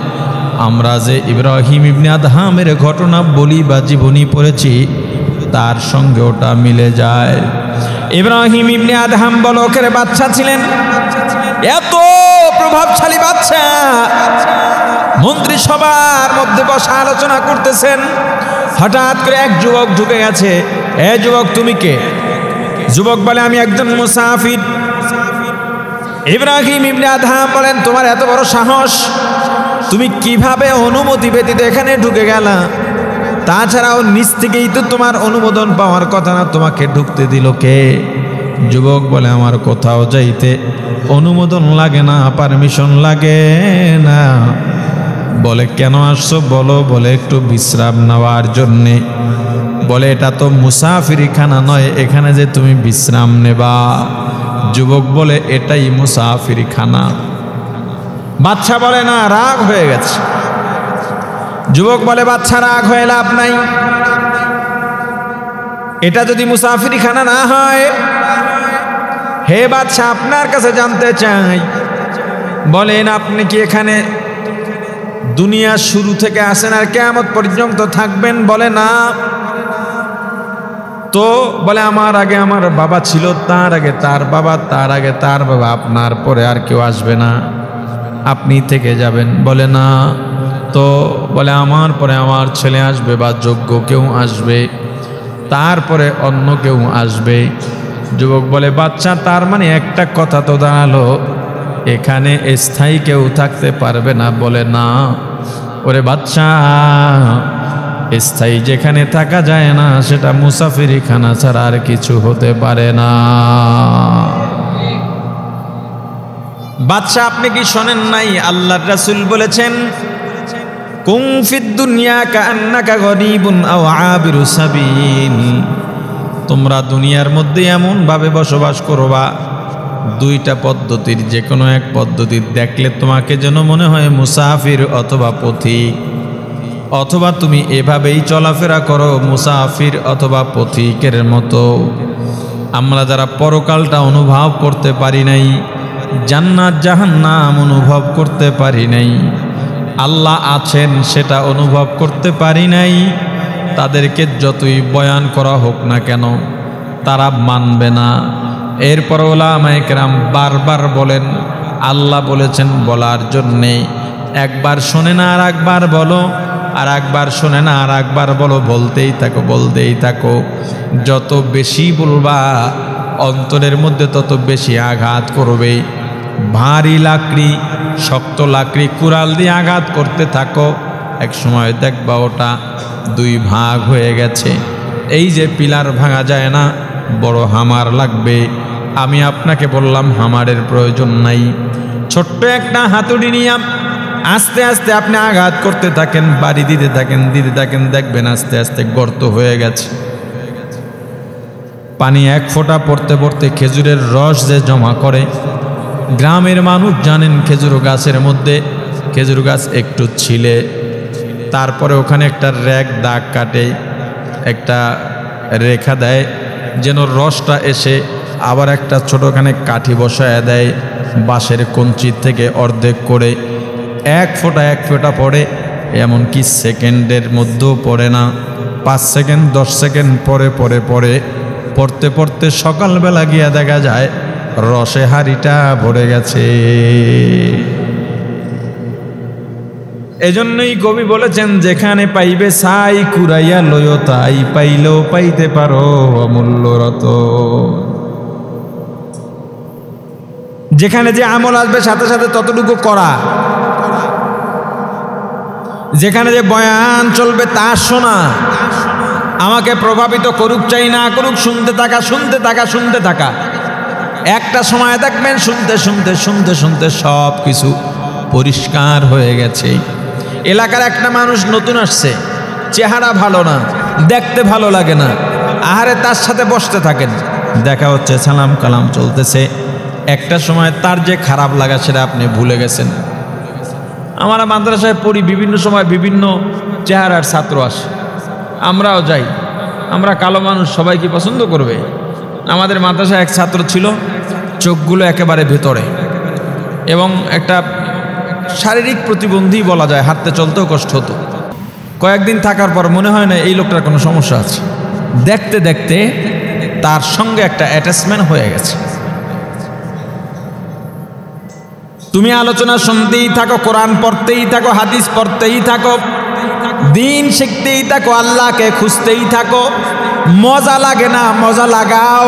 আমরা যে ইব্রাহিম ইবনে আদহামের ঘটনা বলি বা জীবনী পড়েছি তার সঙ্গে ওটা মিলে যায়। ইব্রাহিম ইবনে আদহাম বলকের বাচ্চা ছিলেন, এত প্রভাবশালী বাচ্চা, মন্ত্রিসভার মধ্যে বসে আলোচনা করতেছেন, হঠাৎ করে এক যুবক ঢুকে গেছে। এ যুবক, তুমি কে? যুবক বলে, আমি একজন মুসাফির। ইব্রাহিম ইবনে আদহাম বলেন, তোমার এত বড় সাহস, তুমি কিভাবে অনুমতি ব্যতীত এখানে ঢুকে গেলা? তাছাড়াও নিচ থেকেই তো তোমার অনুমোদন পাওয়ার কথা না, তোমাকে ঢুকতে দিল কে? যুবক বলে, আমার কোথাও যাইতে অনুমোদন লাগে না, পারমিশন লাগে না। বলে, কেন আসছো বলো? বলে, একটু বিশ্রাম নেওয়ার জন্যে। বলে, এটা তো মুসাফিরখানা নয়, এখানে যে তুমি বিশ্রাম নেবা। যুবক বলে, এটাই মুসাফিরখানা। বাচ্চা বলে, না, রাগ হয়ে গেছে। যুবক বলে, বাচ্চা রাগ হয়ে লাভ নাই, এটা যদি মুসাফিরখানা না হয়, হে বাচ্চা, আপনার কাছে জানতে চাই, বলেন আপনি কি এখানে দুনিয়া শুরু থেকে আসেন আর কিয়ামত পর্যন্ত থাকবেন? বলে, না। তো বলে, আমার আগে আমার বাবা ছিল, তার আগে তার বাবা, তার আগে তার বাবা, আপনার পরে আর কেউ আসবে না, আপনি থেকে যাবেন? বলে, না। তো বলে, আমার পরে আমার ছেলে আসবে বা যোগ্য কেউ আসবে, তারপরে অন্য কেউ আসবে। যুবক বলে, বাচ্চা, তার মানে একটা কথা তো দাঁড়ালো, এখানে স্থায়ী কেউ থাকতে পারবে না? বলে, না। ওরে বাচ্চা, স্থায়ী যেখানে থাকা যায় না সেটা মুসাফিরখানা ছাড়া আর কিছু হতে পারে না। বাচ্চা, আপনি কি শোনেন নাই? আল্লাহর রাসূল বলেছেন, কুন ফিদ দুনিয়া কাআন্নাকা গরীবুন আও আবিরু সাবিল। তোমরা দুনিয়ার মধ্যে এমন ভাবে বসবাস করবা, দুইটা পদ্ধতির যে কোনো এক পদ্ধতি দেখলে তোমাকে যেন মনে হয় মুসাফির অথবা পথিক, অথবা তুমি এভাবেই চলাফেরা করো মুসাফির অথবা পথিকের মতো। আমরা যারা পরকালটা অনুভব করতে পারি নাই, জান্নাত জাহান্নাম অনুভব করতে পারি নাই, আল্লাহ আছেন সেটা অনুভব করতে পারি নাই, তাদেরকে যতই বয়ান করা হোক না কেন তারা মানবে না। এরপর ওলামায়ে কেরাম বারবার বলেন, আল্লাহ বলেছেন বলার জন্যে, একবার শোনে না আর একবার বলো, আর একবার শোনে না আর একবার বলো, বলতেই থাকো বলতেই থাকো। যত বেশি বলবা অন্তরের মধ্যে তত বেশি আঘাত করবে। ভারী লাকড়ি, শক্ত লাকড়ি কুড়াল দিয়ে আঘাত করতে থাকো, এক সময় দেখবা ওটা দুই ভাগ হয়ে গেছে। এই যে পিলার ভাঙা যায় না, বড় হামার লাগবে। আমি আপনাকে বললাম হামারের প্রয়োজন নাই, ছোট্ট একটা হাতুড়ি নিয়ে আস্তে আস্তে আপনি আঘাত করতে থাকেন, বাড়ি দিতে থাকেন দিতে থাকেন, দেখবেন আস্তে আস্তে গর্ত হয়ে গেছে। পানি এক ফোঁটা পড়তে পড়তে খেজুরের রস যে জমা করে, গ্রামের মানুষ জানেন খেজুর গাছের মধ্যে খেজুর গাছ একটু ছিলে তারপরে ওখানে একটা রেখ দাগ কাটে, একটা রেখা দেয় যেন রসটা এসে আবার একটা ছোটোখানে কাঠি বসায় দেয়, বাঁশের কঞ্চির থেকে অর্ধেক করে এক ফোঁটা পড়ে। এমনকি সেকেন্ডের মধ্যেও পড়ে না, 5 সেকেন্ড 10 সেকেন্ড পরে পরে পরে পড়তে পড়তে সকালবেলা গিয়া দেখা যায় রসে হাড়িটা ভরে গেছে। এজন্যই কবি বলেছেন, যেখানে পাইবে ছাই কুড়াইয়া লয় তাই, পাইলেও পাইতে পারো অমূল্য রতন। যেখানে যে আমল আসবে সাথে সাথে ততটুকু করা, যেখানে যে বয়ান চলবে তা শোনা, আমাকে প্রভাবিত করুক চাই না করুক, শুনতে থাকা শুনতে থাকা শুনতে থাকা। একটা সময় দেখবেন শুনতে শুনতে শুনতে শুনতে সব কিছু পরিষ্কার হয়ে গেছে। এলাকার একটা মানুষ নতুন আসছে, চেহারা ভালো না, দেখতে ভালো লাগে না, আহারে তার সাথে বসতে থাকেন, দেখা হচ্ছে, সালাম কালাম চলতেছে, একটা সময় তার যে খারাপ লাগা সেটা আপনি ভুলে গেছেন। আমরা মাদ্রাসায় পড়ি, বিভিন্ন সময় বিভিন্ন চেহারার ছাত্র আসে, আমরাও যাই, আমরা কালো মানুষ, সবাই কি পছন্দ করবে? আমাদের মাদ্রাসায় এক ছাত্র ছিল, চোখগুলো একেবারে ভেতরে এবং একটা শারীরিক প্রতিবন্ধী বলা যায়, হাঁটতে চলতেও কষ্ট হতো। কয়েকদিন থাকার পর মনে হয় না এই লোকটার কোনো সমস্যা আছে, দেখতে দেখতে তার সঙ্গে একটা অ্যাটাচমেন্ট হয়ে গেছে। তুমি আলোচনা শুনতেই থাকো, কোরআন পড়তেই থাকো, হাদিস পড়তেই থাকো, দিন শিখতেই থাকো, আল্লাহকে খুঁজতেই থাকো। মজা লাগে না, মজা লাগাও,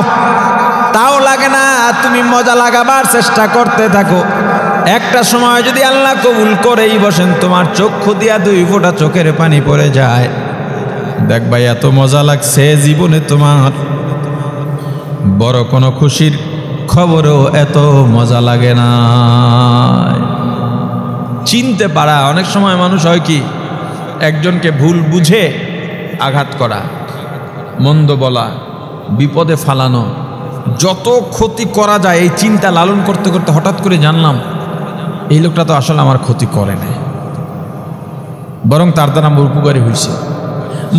তাও লাগে না, তুমি মজা লাগাবার চেষ্টা করতে থাকো। একটা সময় যদি আল্লাহ কবুল করেই বসেন, তোমার চক্ষু দিয়া 2 ফোঁটা চোখের পানি পড়ে যায়, দেখবা এত মজা লাগছে জীবনে, তোমার বড় কোনো খুশির খবরও এত মজা লাগে না। চিনতে পারা, অনেক সময় মানুষ হয় কি, একজনকে ভুল বুঝে আঘাত করা, মন্দ বলা, বিপদে ফালানো, যত ক্ষতি করা যায় এই চিন্তা লালন করতে করতে হঠাৎ করে জানলাম এই লোকটা তো আসলে আমার ক্ষতি করে নাই, বরং তার দ্বারা আমার উপকারী হয়েছে।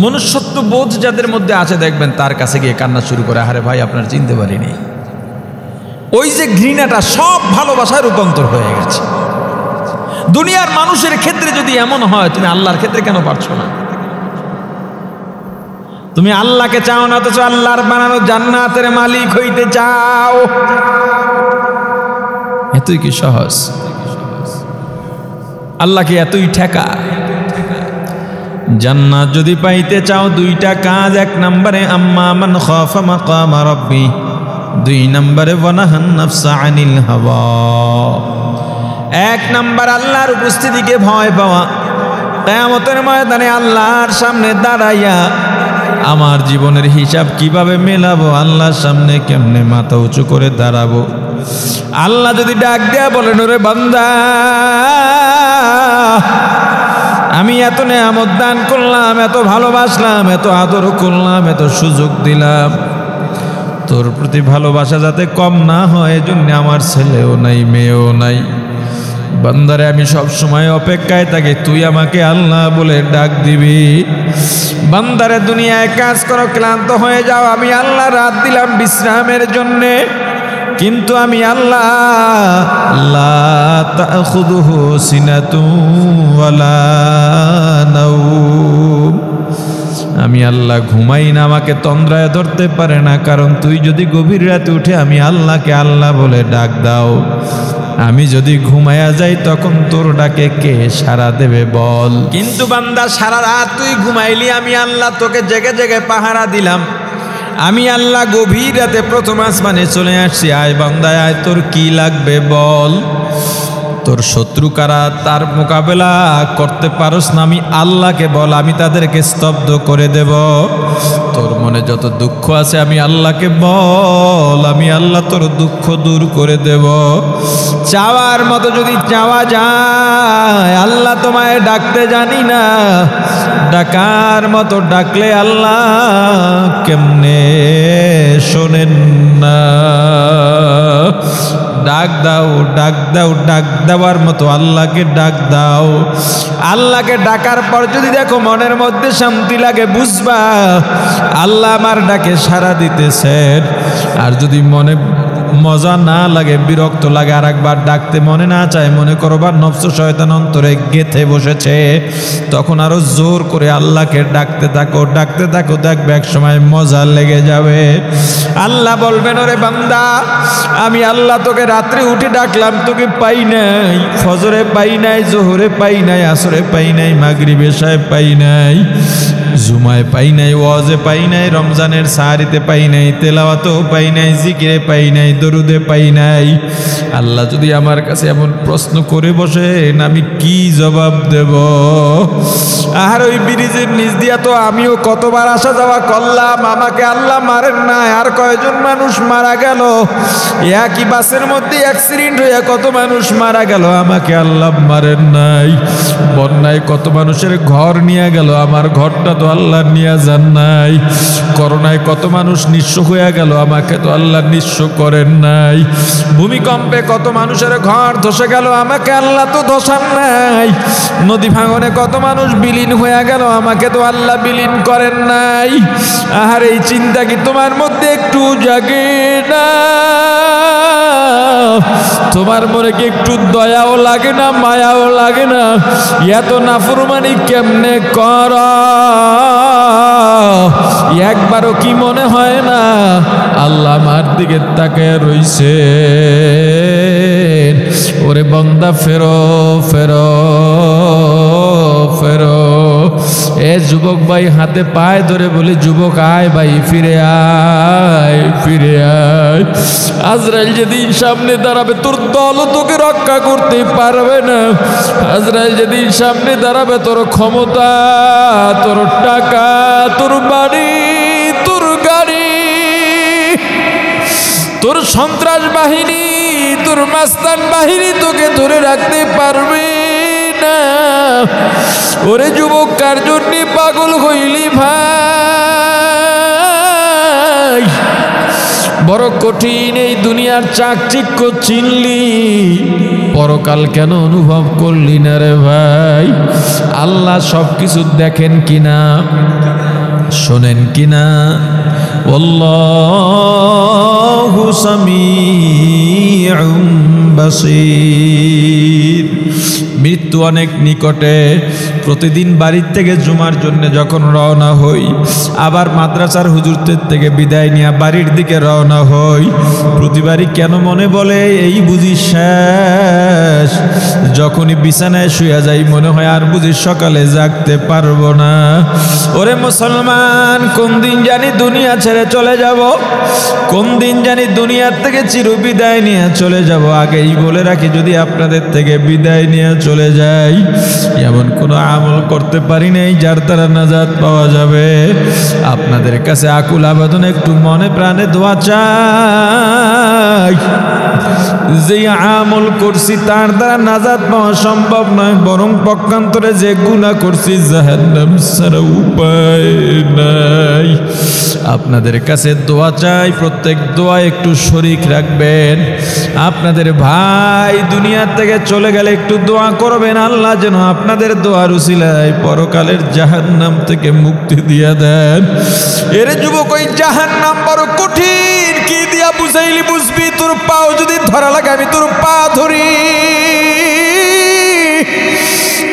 মনুষ্যত্ব বোধ যাদের মধ্যে আছে দেখবেন তার কাছে গিয়ে কান্না শুরু করে, আরে ভাই আপনার চিনতে পারিনি। ওই যে ঘৃণাটা সব ভালোবাসায় রূপান্তর হয়ে গেছে। দুনিয়ার মানুষের ক্ষেত্রে যদি এমন হয়, তুমি আল্লাহর ক্ষেত্রে কেন পারছো না? তুমি আল্লাহকে চাও না, অথচ আল্লাহর বানানো জান্নাতের মালিক হইতে চাও। এতই কি সহজ? আল্লাহকে এতই ঠেকা? জান্নাত যদি পাইতে চাও 2টা কাজ, 1 নম্বরে আম্মা মান খাফা মাকামা রাব্বি, 2 নম্বরে ওয়ানাহান নাফসা আনিল হাওয়া। 1 নম্বর আল্লাহর উপস্থিতিকে ভয় পাওয়া, কিয়ামতের ময়দানে আল্লাহর সামনে দাঁড়াইয়া আমার জীবনের হিসাব কিভাবে মেলাবো, আল্লাহর সামনে কেমনে মাথা উঁচু করে দাঁড়াবো। আল্লাহ যদি ডাক দেয়া বলেন, ওরে বান্দা আমি এত নেয়ামত দান করলাম, এত ভালোবাসলাম, এত আদর করলাম, এত সুযোগ দিলাম, তোর প্রতি ভালোবাসা যাতে কম না হয় এজন্য আমার ছেলেও নাই মেয়েও নাই। বান্দারে আমি সব সময় অপেক্ষায় থাকি তুই আমাকে আল্লাহ বলে ডাক দিবি। বান্দারে দুনিয়ায় কাজ করো, ক্লান্ত হয়ে যাও, আমি আল্লাহ রাত দিলাম বিশ্রামের জন্যে, কিন্তু আমি আল্লাহ লা তাখুযুহু সিনাতুন ওয়ালা নাওম, আমি আল্লাহ ঘুমাই না, আমাকে তন্দ্রায় ধরতে পারে না। কারণ তুই যদি গভীর রাতে উঠে আমি আল্লাহকে আল্লাহ বলে ডাক দাও, আমি যদি ঘুমায়া যাই তখন তোর ডাকে কে সাড়া দেবে বল। কিন্তু বান্দা সারা রাত তুই ঘুমাইলি, আমি আল্লাহ তোকে জেগে জেগে পাহারা দিলাম। আমি আল্লাহ গভীর রাতে প্রথম আসমানে চলে আসছি, আয় বান্দা আয়, তোর কি লাগবে বল। তোর শত্রু কারা, তার মোকাবেলা করতে পারস না, আমি আল্লাহকে বল, আমি তাদেরকে স্তব্ধ করে দেব। তোর মনে যত দুঃখ আছে আমি আল্লাহকে বল, আমি আল্লাহ তোর দুঃখ দূর করে দেব। চাওয়ার মতো যদি চাওয়া যায়, আল্লাহ তোমায় ডাকতে জানি না, ডাকার মতো ডাকলে আল্লাহ কেমনে শোনেন না। ডাক দাও, ডাক দাও, ডাক দেওয়ার মতো আল্লাহকে ডাক দাও। আল্লাহকে ডাকার পর যদি দেখো মনের মধ্যে শান্তি লাগে, বুঝবা আল্লাহ আমার ডাকে সাড়া দিতেছেন। আর যদি মনে মজা না লাগে, বিরক্ত লাগে, আর একবার ডাকতে মনে না চায়, মনে করবার নফস শয়তান অন্তরে গেথে বসেছে, তখন আরো জোর করে আল্লাহকে ডাকতে থাকো, ডাকতে থাকো, দেখবে এক সময় মজা লেগে যাবে। আল্লাহ বলবেন, ওরে বান্দা আমি আল্লাহ তোকে রাত্রে উঠে ডাকলাম, তোকে পাই নাই, ফজরে পাই নাই, জোহরে পাই নাই, আসরে পাই নাই, মাগরিব এশায় পাই নাই, জুমায় পাই নাই, ওয়াজে পাই নাই, রমজানের সাহারিতে পাই নাই, তেলাওয়াতেও পাই নাই, জিকিরে পাই নাই, দরুদে পাই নাই। আল্লাহ যদি আমার কাছে এমন প্রশ্ন করে বসেন, আমি কি জবাব দেব? আর ওই ব্রিজের নিচ দিয়া তো আমিও কতবার আসা যাওয়া করলাম, আমাকে আল্লাহ মারেন নাই। আর কয়জন মানুষ মারা গেল, একই বাসের মধ্যে অ্যাক্সিডেন্ট হয়ে কত মানুষ মারা গেল, আমাকে আল্লাহ মারেন নাই। বন্যায় কত মানুষের ঘর নিয়ে গেল, আমার ঘরটা তো আল্লাহ নিয়ে যান নাই। করোনায় কত মানুষ নিঃস্ব হয়ে গেল, আমাকে তো আল্লাহ নিঃস্ব করেন নাই। ভূমিকম্পে কত মানুষের ঘর ধসে গেল, আমাকে আল্লাহ তো ধসান নাই। নদী ভাঙনে কত মানুষ বিলীন হয়ে গেল, আমাকে তো আল্লাহ বিলীন করেন নাই। আর এই চিন্তা কি তোমার মধ্যে একটু জাগে না? তোমার মনে কি একটু দয়াও লাগে না, মায়াও লাগে না? এত নাফরমানি কেমনে কর? একবারও কি মনে হয় না আল্লাহ আমার দিকে তাকায় রইছে? ওরে বান্দা ফেরো ফেরো ফেরো। এ যুবক ভাই হাতে পায়ে ধরে বলি, যুবক আয় ভাই, ফিরে আয়, ফিরে আয়। আজরাইল যেদিন সামনে দাঁড়াবে, তোর দল তোকে রক্ষা করতে পারবে না। আজরাইল যেদিন সামনে দাঁড়াবে, তোর ক্ষমতা, তোর টাকা, তোর বাড়ি, তোর গাড়ি, তোর সন্ত্রাস বাহিনী, তোর মাস্তান বাহিনী তোকে ধরে রাখতে পারবে না। ওরে যুবক, কার জন্য পাগল হইলি ভাই? বড় কঠিন এই দুনিয়ার চাকচিক্য চিনলি, পরকাল কেন অনুভব করলি না রে ভাই? আল্লাহ সব কিছু দেখেন কিনা, শোনেন কিনা? আল্লাহু সামিউম বাসীর। মৃত্যু অনেক নিকটে। প্রতিদিন বাড়ির থেকে জুমার জন্য যখন রওনা হই, আবার মাদ্রাসার হুজুরদের থেকে বিদায় নিয়ে বাড়ির দিকে রওনা হই, প্রতিবারই কেন মনে বলে এই বুঝি শেষ। যখনই বিছানায় শুয়ে যাই মনে হয় আর বুঝি সকালে জাগতে পারবো না। ওরে মুসলমান, কোন দিন জানি দুনিয়া ছেড়ে চলে যাব, কোন দিন জানি দুনিয়ার থেকে চির বিদায় নিয়ে চলে যাব। আগেই বলে রাখি, যদি আপনাদের থেকে বিদায় নিয়ে চলে যাই, এমন কোনো আমল করতে পারি নাই যার দ্বারা নাজাত পাওয়া যাবে। আপনাদের কাছে আকুল আবেদন, একটু মনে প্রাণে দোয়া চাই। যে আমল করছি তার দ্বারা নাজাত পাওয়া সম্ভব নয়, বরং পক্ষান্তরে যে গুনাহ করছি জাহান্নাম ছাড়া উপায় নাই। আপনাদের কাছে দোয়া চাই, প্রত্যেক দোয়া একটু শরীক রাখবেন। আপনাদের ভাই দুনিয়া থেকে চলে গেলে একটু দোয়া করবেন, আল্লাহ যেন আপনাদের দোয়ার উসিলায় পরকালের জাহান্নাম থেকে মুক্তি দিয়া দেন। এর যুবক, ওই জাহান্নাম বড় কঠিন, কি দিয়া বুঝাইলি বুঝবি? তোর তোর পাও যদি ধরা লাগে আমি তোর পা ধরি,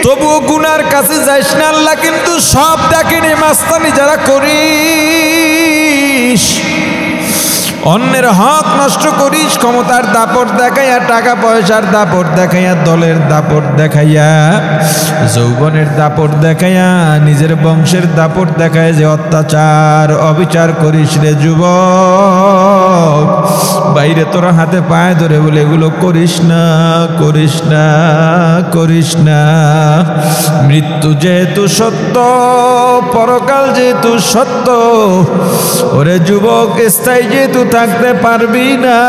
তবুও গুনার কাছে যাইস না। আল্লাহ কিন্তু সব দেখেনি, মাস্তানি যারা করিস, অন্যের হক নষ্ট করিস, ক্ষমতার দাপট দেখাইয়া, টাকা পয়সার দাপট দেখাইয়া, দলের দাপট দেখাইয়া, যৌবনের দাপট দেখাইয়া, নিজের বংশের দাপট দেখায় যে অত্যাচার অবিচার করিস রে যুবক, বাইরে তোরা হাতে পায়ে ধরে বলে এগুলো করিস না, করিস না, করিস না। মৃত্যু যেহেতু সত্য, পরকাল যেহেতু সত্য, ওরে যুবক স্থায়ী যেহেতু থাকতে পারবি না,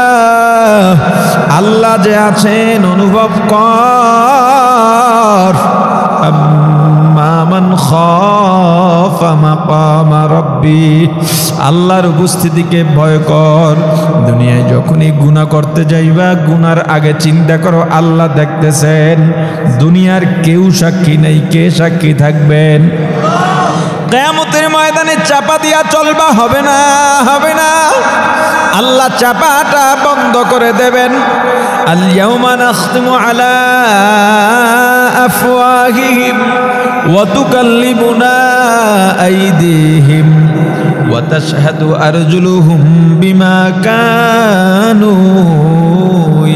আল্লাহ যে আছেন অনুভব কর। মান খাফা মাকামা রাব্বি, আল্লাহর উপস্থিতিকে ভয় কর। দুনিয়ায় যখনই গুনাহ করতে যাইবা, গুনার আগে চিন্তা করো আল্লাহ দেখতেছেন। দুনিয়ার কেউ সাক্ষী নেই, কে সাক্ষী থাকবেন? কিয়ামতের ময়দানে চাপা দিয়া চলবা, হবে না, হবে না। আল্লাহ চাপাটা বন্ধ করে দেবেন। আল ইয়াউমা নাখতিমু আলা আফওয়াহিহিম ওয়া তুকাল্লিমুনা আইদিহিম ওয়া তাশহাদু আরজুলুহুম বিমা কানু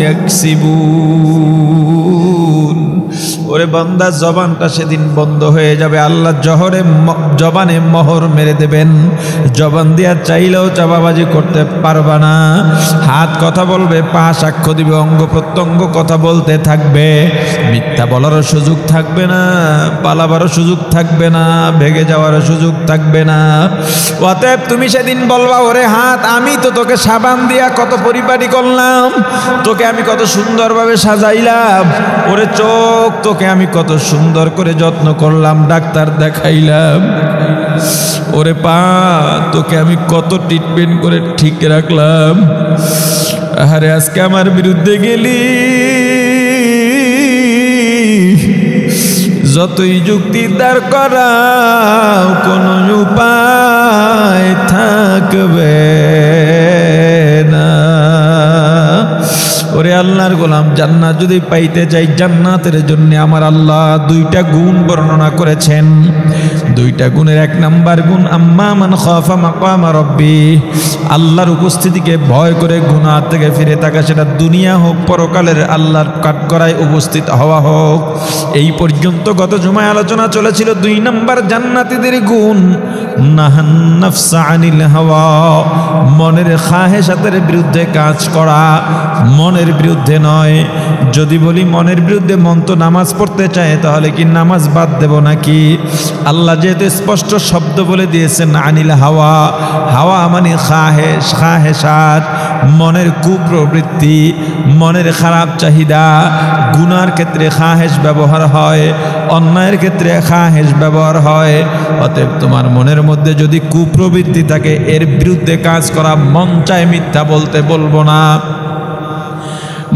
ইয়াকসিবুন। ওরে বান্দা, জবানটা সেদিন বন্ধ হয়ে যাবে। আল্লাহ জবানে মোহর মেরে দেবেন। জবান দিয়া চাইলেও চাপাবাজি করতে পারবা না। হাত কথা বলবে, পা সাক্ষ্য দিবে, অঙ্গ প্রত্যঙ্গ কথা বলতে থাকবে। মিথ্যা বলারও সুযোগ থাকবে না, পালাবারও সুযোগ থাকবে না, ভেগে যাওয়ারও সুযোগ থাকবে না। অতএব তুমি সেদিন বলবা, ওরে হাত, আমি তো তোকে সাবান দিয়া কত পরিপাটি করলাম, তোকে আমি কত সুন্দরভাবে সাজাইলাম। ওরে চোখ, তোকে আমি কত সুন্দর করে যত্ন করলাম, ডাক্তার দেখাইলাম। ওরে পা, তোকে আমি কত ট্রিটমেন্ট করে ঠিক রাখলাম। আরে আজকে আমার বিরুদ্ধে গেলি, যতই যুক্তি দাঁড় করাও, কোনো উপায় থাকবে না। ওরে আল্লাহর গোলাম, জান্নাত যদি পাইতে চাই, জান্নাতের জন্য আমার আল্লাহ দুইটা গুণ বর্ণনা করেছেন। দুইটা গুণের এক নাম্বার গুণ আম্মা মান খাফা মাকামা রাব্বি, আল্লাহর উপস্থিতিকে ভয় করে গুনাহ থেকে ফিরে থাকা, সেটা দুনিয়া হোক পরকালের আল্লাহর কাঠগড়ায় উপস্থিত হওয়া হোক। এই পর্যন্ত গত জুমায় আলোচনা চলেছিল। দুই নাম্বার জান্নাতীদের গুণ নাহান নাফসা আনিল হাওয়া, মনের খাহেসাতের বিরুদ্ধে কাজ করা, মনের বিরুদ্ধে নয়। যদি বলি মনের বিরুদ্ধে, মন তো নামাজ পড়তে চায়, তাহলে কি নামাজ বাদ দেব নাকি? আল্লাহ যেহেতু স্পষ্ট শব্দ বলে দিয়েছেন আনিল হাওয়া, হাওয়া মানে খাহেস, খাহেসাত, মনের কুপ্রবৃত্তি, মনের খারাপ চাহিদা। গুনার ক্ষেত্রে খাহেস ব্যবহার হয়, অন্যায়ের ক্ষেত্রে খাহেস ব্যবহার হয়। অতএব তোমার মনের মধ্যে যদি কুপ্রবৃত্তি থাকে, এর বিরুদ্ধে কাজ করা। মন চায় মিথ্যা বলতে, বলবো না।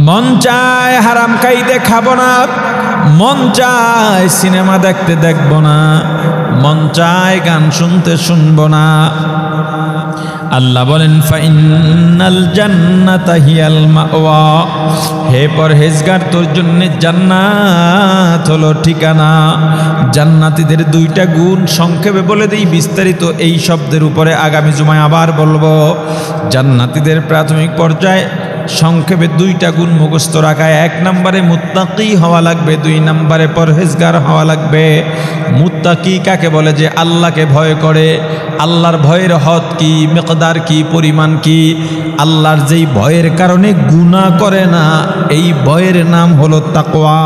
মন চায় হারাম খাইতে, খাবো না। মন চায় সিনেমা দেখতে, দেখবো না। মন চায় গান শুনতে, শুনবো না। আল্লাহ বলেন ফাইনাল জান্নাতা হিয়াল মাওয়া, হে পরহেজগার, তোর জন্য জান্নাত হলো ঠিকানা। জান্নাতীদের দুইটা গুণ সংক্ষেপে বলে দিই, বিস্তারিত এই শব্দের উপরে আগামী জুমায় আবার বলবো। জান্নাতীদের প্রাথমিক পর্যায়ে সংক্ষেপে দুইটা গুণ মুখস্থ রাখা। এক নম্বরে মুত্তাকি হওয়া লাগবে, দুই নম্বরে পরহেজগার হওয়া লাগবে। মুত্তাকি কাকে বলে? যে আল্লাহকে ভয় করে। আল্লাহর ভয়ের হদ কি, মিকদার কি, পরিমাণ কি? আল্লাহর যেই ভয়ের কারণে গুনাহ করে না, এই ভয়ের নাম হলো তাকওয়া।